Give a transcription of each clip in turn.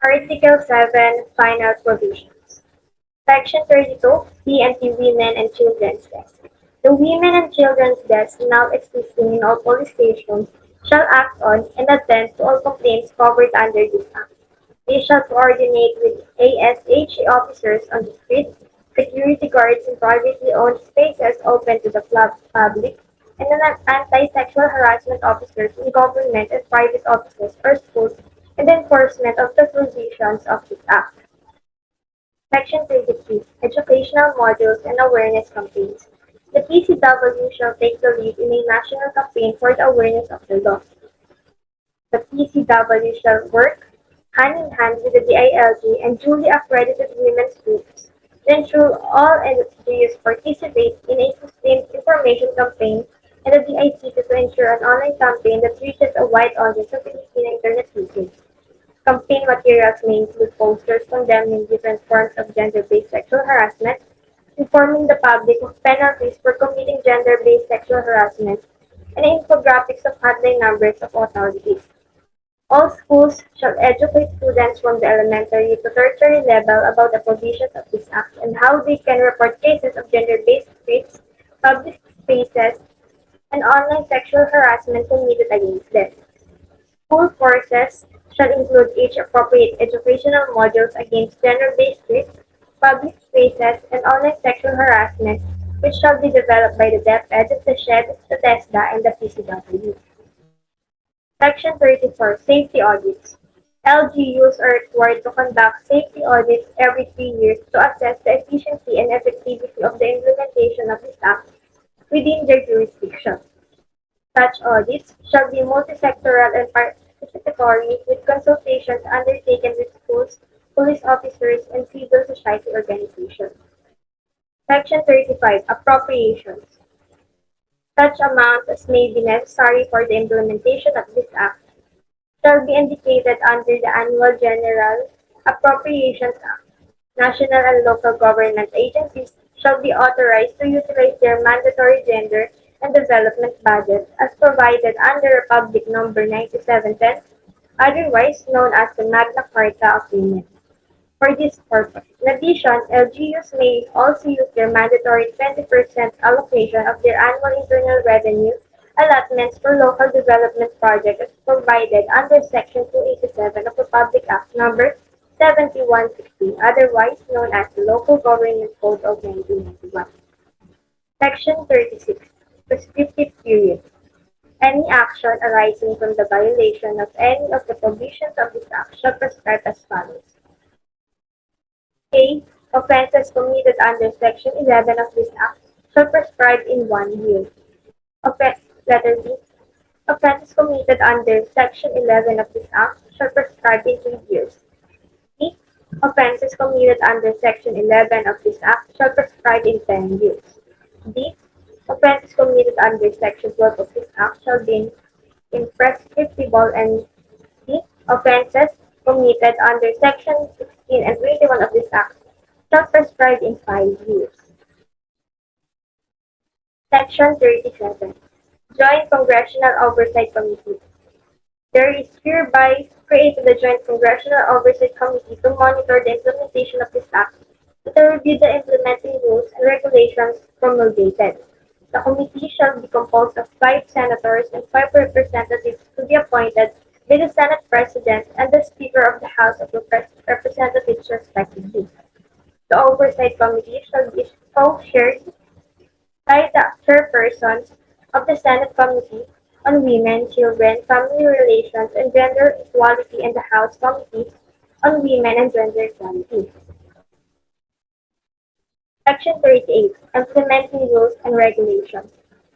Article 7 Final Provisions. Section 32 P&T Women and Children's Desk. The Women and Children's Desk now existing in all police stations shall act on and attend to all complaints covered under this Act. They shall coordinate with ASHA officers on the street, security guards in privately owned spaces open to the public, and anti-sexual harassment officers in government and private offices or schools and enforcement of the provisions of this Act. Section 33 Educational Modules and Awareness Campaigns. The PCW shall take the lead in a national campaign for the awareness of the law. The PCW shall work hand in hand with the DILG and duly accredited women's groups to ensure all NGOs participate in a sustained information campaign and the DICT to ensure an online campaign that reaches a wide audience of Filipino internet users. Campaign materials may include posters condemning different forms of gender-based sexual harassment, informing the public of penalties for committing gender-based sexual harassment, and infographics of hotline numbers of authorities. All schools shall educate students from the elementary to tertiary level about the provisions of this Act and how they can report cases of gender-based threats, public spaces, and online sexual harassment committed against them. School courses shall include age-appropriate educational modules against gender-based threats, public spaces, and online sexual harassment, which shall be developed by the DepEd, the SHED, the TESDA, and the PCW. Section 34 Safety Audits. LGUs are required to conduct safety audits every 3 years to assess the efficiency and effectivity of the implementation of this Act within their jurisdiction. Such audits shall be multisectoral and participatory, with consultations undertaken with schools, police officers, and civil society organizations. Section 35 Appropriations. Such amounts as may be necessary for the implementation of this Act shall be indicated under the Annual General Appropriations Act. National and local government agencies shall be authorized to utilize their mandatory gender and development budget as provided under Republic Number 9710, otherwise known as the Magna Carta of Women. For this purpose, in addition, LGUs may also use their mandatory 20% allocation of their annual internal revenue allotments for local development projects as provided under Section 287 of Republic Act Number 7116, otherwise known as the Local Government Code of 1991. Section 36 Prescriptive Period. Any action arising from the violation of any of the provisions of this Act shall prescribe as follows. A. Offences committed under Section 11 of this Act shall prescribe in 1 year. Letter B. Offences committed under Section 11 of this Act shall prescribe in 3 years. C. Offences committed under Section 11 of this Act shall prescribe in 10 years. D. Offences committed under Section 12 of this Act shall be imprescriptible, and D. Offences committed under Section 16 and 21 of this Act shall prescribe in 5 years. Section 37. Joint Congressional Oversight Committee. There is hereby created a Joint Congressional Oversight Committee to monitor the implementation of this Act and to review the implementing rules and regulations promulgated. The committee shall be composed of 5 senators and 5 representatives to be appointed by the Senate President and the Speaker of the House of Representatives respectively. The Oversight Committee shall be co-chaired by the chairpersons of the Senate Committee on Women, Children, Family Relations, and Gender Equality and the House Committee on Women and Gender Equality. Section 38. Implementing Rules and Regulations.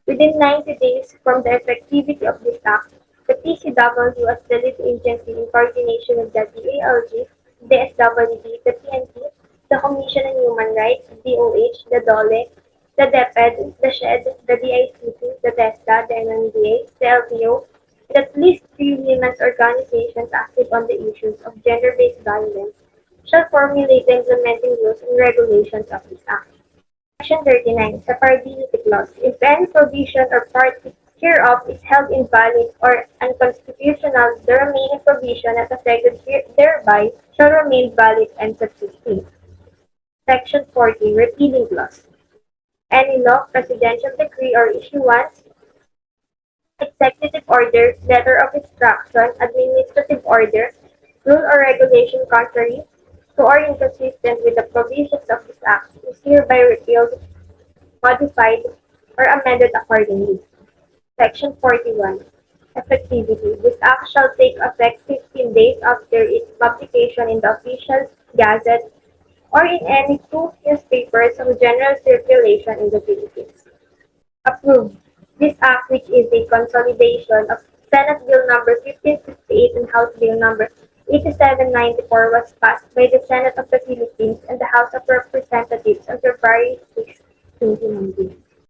Within 90 days from the effectivity of this Act, the PCW as the lead agency in coordination with the DALG, the SWD, the PNP, the Commission on Human Rights, DOH, the DOLE, the DepEd, the SHED, the DICT, the TESDA, the MMDA, the LTO, and at least 3 women's organizations active on the issues of gender-based violence shall formulate the implementing rules and regulations of this Act. Section 39. Separability Clause. If any provision or part hereof is held invalid or unconstitutional, the remaining provision not affected thereby shall remain valid and subsisting. Section 40. Repealing clause. Any law, presidential decree, or issuance, executive order, letter of instruction, administrative order, rule or regulation contrary to or inconsistent with the provisions of this act is hereby repealed, modified, or amended accordingly. Section 41. Effectivity. This act shall take effect 15 days after its publication in the official gazette or in any two newspapers of general circulation in the Philippines. Approved. This act, which is a consolidation of Senate Bill number 1558 and House Bill number 8794, was passed by the Senate of the Philippines and the House of Representatives on February 6, 2019.